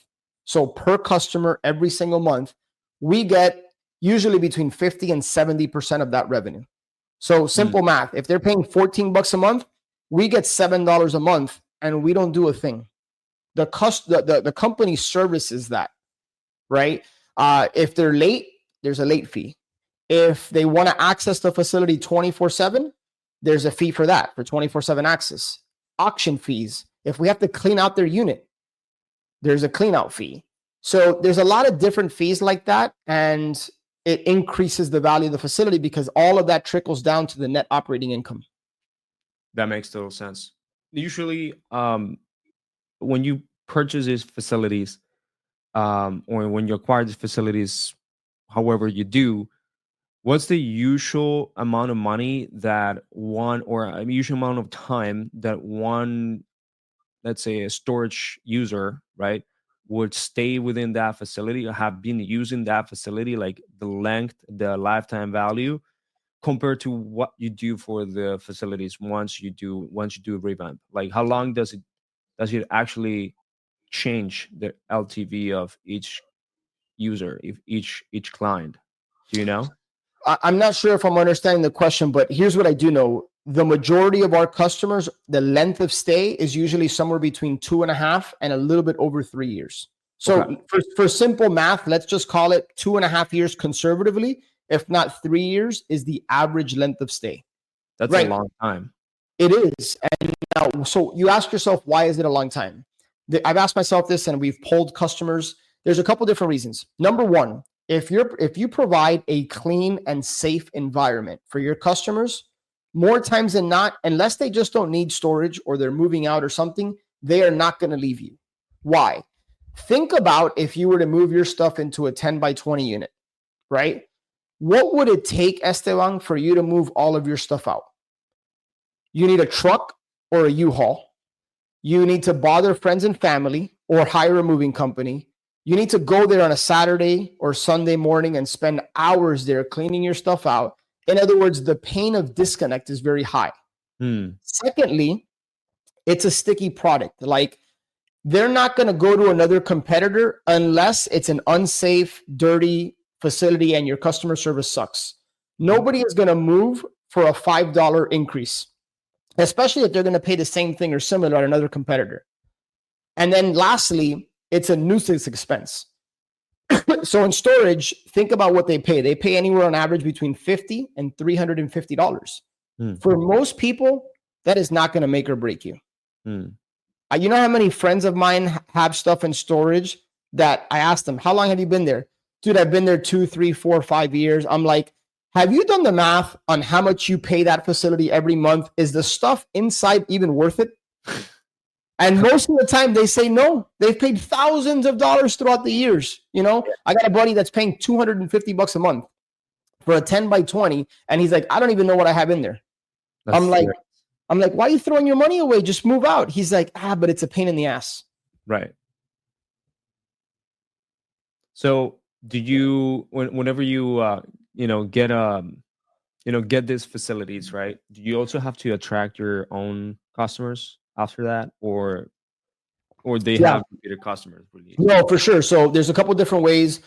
So per customer every single month, we get usually between 50 and 70% of that revenue. So simple math. If they're paying $14 a month, we get $7 a month and we don't do a thing. The company services that, right? If they're late, there's a late fee. If they want to access the facility 24/7, there's a fee for that, for 24/7 access. Auction fees. If we have to clean out their unit, there's a clean out fee. So there's a lot of different fees like that, and it increases the value of the facility because all of that trickles down to the net operating income. That makes total sense. Usually, when you purchase these facilities, or when you acquire these facilities, however you do, what's the usual amount of money that one, or a usual amount of time that one, let's say a storage user, right, would stay within that facility or have been using that facility, like the length, the lifetime value, compared to what you do for the facilities once you do a revamp? Like how long does it actually change the LTV of each user, if each client? Do you know? I'm not sure if I'm understanding the question, but here's what I do know. The majority of our customers, the length of stay is usually somewhere between 2.5 and a little bit over 3 years. So Okay. for simple math, let's just call it 2.5 years conservatively. If not 3 years is the average length of stay. That's Right. a long time. It is. And now, so you ask yourself, why is it a long time? I've asked myself this, and we've polled customers. There's a couple different reasons. Number one, if you provide a clean and safe environment for your customers, more times than not, unless they just don't need storage or they're moving out or something, they are not going to leave you. Why? Think about if you were to move your stuff into a 10 by 20 unit, right? What would it take, Esteban, for you to move all of your stuff out? You need a truck or a U-Haul. You need to bother friends and family or hire a moving company. You need to go there on a Saturday or Sunday morning and spend hours there cleaning your stuff out. In other words, the pain of disconnect is very high. Secondly, it's a sticky product. Like, they're not going to go to another competitor unless it's an unsafe, dirty facility and your customer service sucks. Nobody is going to move for a $5 increase, especially if they're going to pay the same thing or similar at another competitor. And then lastly, it's a nuisance expense. So in storage, think about what they pay. They pay anywhere on average between $50 and $350. For most people, that is not going to make or break you. You know how many friends of mine have stuff in storage that I asked them, how long have you been there? Dude, I've been there 2, 3, 4, 5 years. I'm like, have you done the math on how much you pay that facility every month? Is the stuff inside even worth it? And most of the time they say no. They've paid thousands of dollars throughout the years. You know, I got a buddy that's paying $250 a month for a 10 by 20. And he's like, I don't even know what I have in there. I'm like, why are you throwing your money away? Just move out. He's like, but it's a pain in the ass. Right. So do you, whenever you, get these facilities, right? Do you also have to attract your own customers after that, or they have repeated customers? No, for sure. So there's a couple different ways.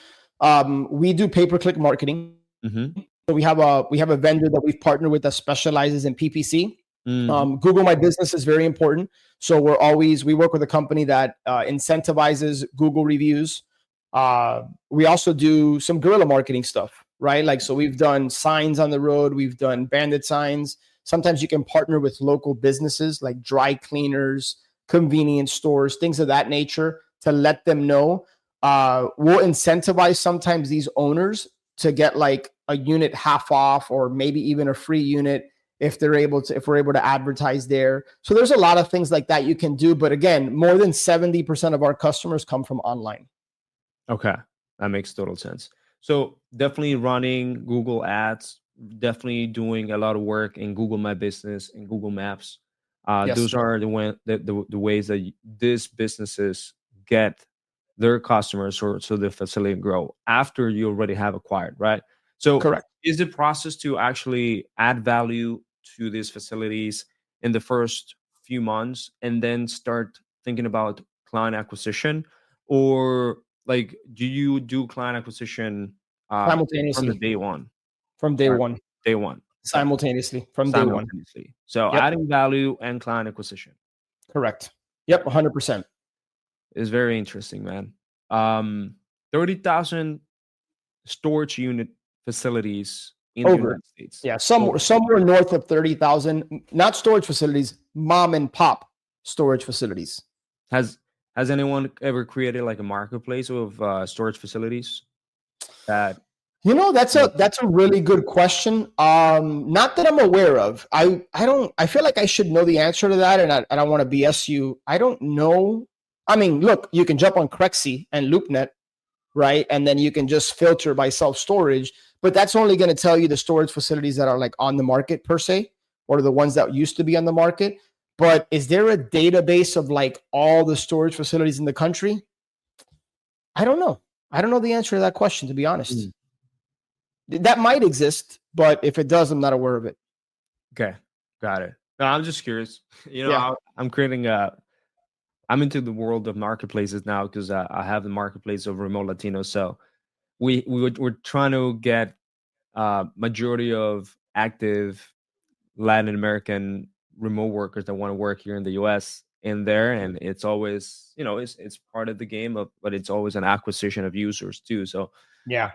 We do pay-per-click marketing. So we have a vendor that we've partnered with that specializes in PPC. Google My Business is very important. So we work with a company that incentivizes Google reviews. We also do some guerrilla marketing stuff, right? Like, so we've done signs on the road. We've done bandit signs. Sometimes you can partner with local businesses like dry cleaners, convenience stores, things of that nature to let them know. We'll incentivize sometimes these owners to get like a unit half off or maybe even a free unit if we're able to advertise there. So there's a lot of things like that you can do. But again, more than 70% of our customers come from online. Okay. That makes total sense. So definitely running Google ads, definitely doing a lot of work in Google My Business and Google Maps. Yes. Those are the ways that these businesses get their customers, or so the facility grow after you already have acquired, right? So Correct. is the process to actually add value to these facilities in the first few months and then start thinking about client acquisition, or like do you do client acquisition from the Simultaneously day one? from day Or one. day one. Okay. Simultaneously from day one. Simultaneously. So Yep. adding value and client acquisition Correct. Yep. 100%. is very interesting, man. 30,000 storage unit facilities in the Over. United States. Yeah. Somewhere north of 30,000, not storage facilities, mom and pop storage facilities. Has anyone ever created like a marketplace of storage facilities that That's a really good question. Not that I'm aware of. I feel like I should know the answer to that, and I don't want to BS you. I don't know. I mean, look, you can jump on Crexy and LoopNet, right? And then you can just filter by self-storage, but that's only going to tell you the storage facilities that are like on the market per se, or the ones that used to be on the market. But is there a database of like all the storage facilities in the country? I don't know. I don't know the answer to that question, to be honest. That might exist, but if it does, I'm not aware of it. Okay, got it. No, I'm just curious. Yeah. I'm creating I'm into the world of marketplaces now because I have the marketplace of remote Latinos. So we're trying to get majority of active Latin American remote workers that want to work here in the U.S. in there, and it's always it's part of the game of, but it's always an acquisition of users too. So Yeah.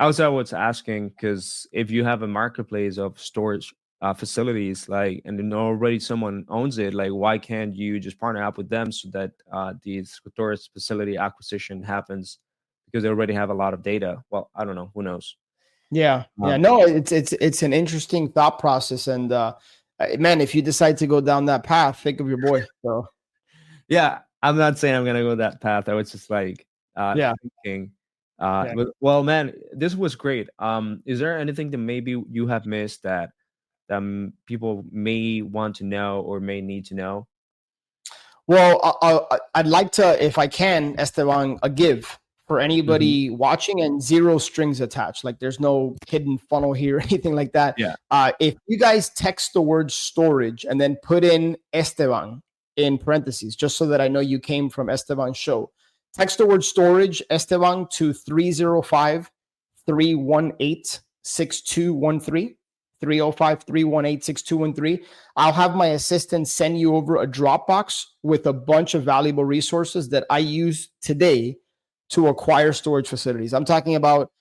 I was asking because if you have a marketplace of storage facilities, like, and then already someone owns it, like, why can't you just partner up with them so that the storage facility acquisition happens because they already have a lot of data? Well, I don't know. Who knows? Yeah. No, it's an interesting thought process, and man, if you decide to go down that path, think of your boy. So Yeah, I'm not saying I'm gonna go that path. I was just like yeah. thinking. Yeah. But, well, man, this was great. Is there anything that maybe you have missed that people may want to know or may need to know? Well, I'd like to, if I can, Esteban, a give for anybody Mhm. watching, and zero strings attached. Like there's no hidden funnel here or anything like that. Yeah. If you guys text the word storage and then put in Esteban in parentheses, just so that I know you came from Esteban's show, text the word storage, Esteban, to 305 318 6213. 305 318 6213. I'll have my assistant send you over a Dropbox with a bunch of valuable resources that I use today to acquire storage facilities. I'm talking about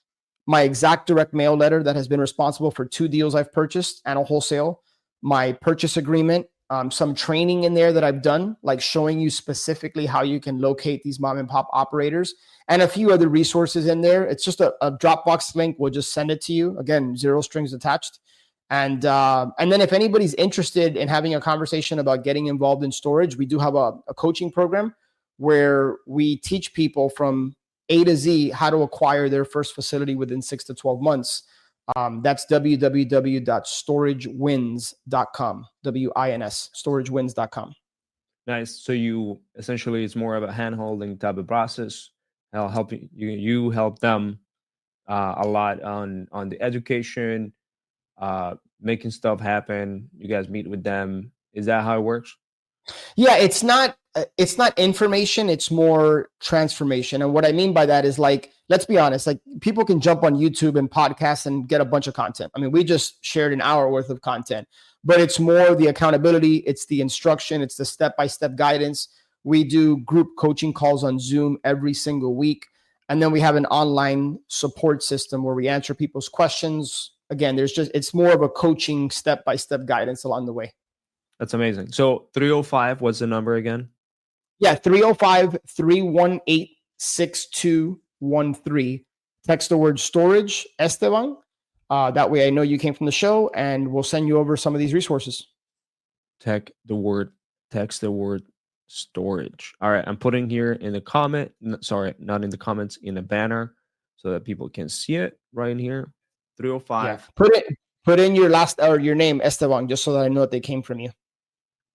my exact direct mail letter that has been responsible for 2 deals I've purchased and a wholesale, my purchase agreement, some training in there that I've done, like showing you specifically how you can locate these mom and pop operators, and a few other resources in there. It's just a Dropbox link. We'll just send it to you. Again, zero strings attached. And then if anybody's interested in having a conversation about getting involved in storage, we do have a coaching program where we teach people from A to Z how to acquire their first facility within 6 to 12 months. That's www.storagewins.com, WINS, storagewins.com. Nice. So you essentially, it's more of a hand-holding type of process. I'll help you help them a lot on the education, making stuff happen. You guys meet with them. Is that how it works? Yeah, it's not information, it's more transformation. And what I mean by that is, like, let's be honest, like people can jump on YouTube and podcasts and get a bunch of content. I mean, we just shared an hour worth of content, but it's more the accountability, it's the instruction, it's the step-by-step guidance. We do group coaching calls on Zoom every single week. And then we have an online support system where we answer people's questions. Again, it's more of a coaching step-by-step guidance along the way. That's amazing. So 305, what's the number again? Yeah, 305-318-6213. Text the word storage, Esteban. That way I know you came from the show, and we'll send you over some of these resources. Text the word storage. All right, I'm putting here in the comment. Sorry, not in the comments, in a banner so that people can see it right in here. 305. Yeah. Put in your last or your name, Esteban, just so that I know that they came from you.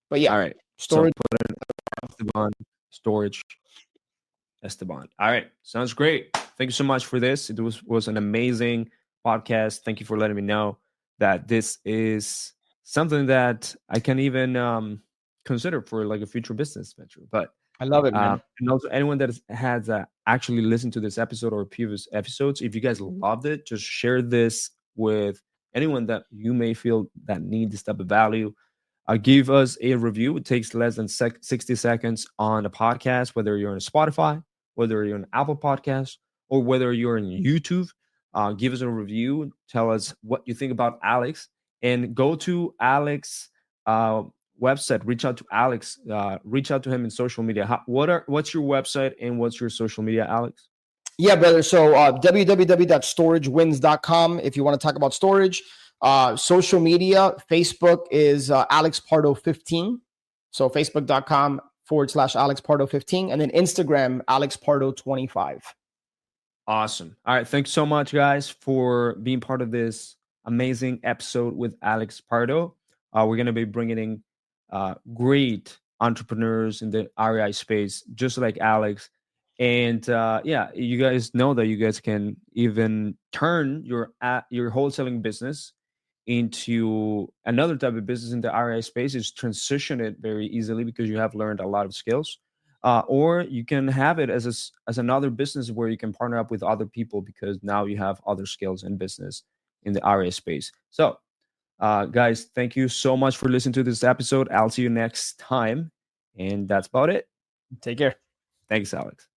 But yeah, all right. storage. So put in Esteban, storage, Esteban. All right, sounds great. Thank you so much for this. It was an amazing podcast. Thank you for letting me know that this is something that I can even consider for like a future business venture. But I love it, man. and also anyone that has actually listened to this episode or previous episodes, if you guys loved it, just share this with anyone that you may feel that need this type of value. Give us a review. It takes less than 60 seconds on a podcast, whether you're on Spotify, whether you're on Apple Podcasts, or whether you're on YouTube. Give us a review. Tell us what you think about Alex, and go to Alex website. Reach out to Alex. Reach out to him in social media. What's your website and what's your social media, Alex? Yeah, brother. So www.storagewins.com if you want to talk about storage. Social media, Facebook is Alex Prado 15. So facebook.com/Alex Prado 15. And then Instagram, Alex Prado 25. Awesome. All right. Thanks so much, guys, for being part of this amazing episode with Alex Prado. We're going to be bringing in great entrepreneurs in the REI space, just like Alex. And yeah, you guys know that you guys can even turn your wholesaling business into another type of business in the REI space. Is transition it very easily because you have learned a lot of skills. Or you can have it as another business where you can partner up with other people because now you have other skills in business in the REI space. So, guys, thank you so much for listening to this episode. I'll see you next time. And that's about it. Take care. Thanks, Alex.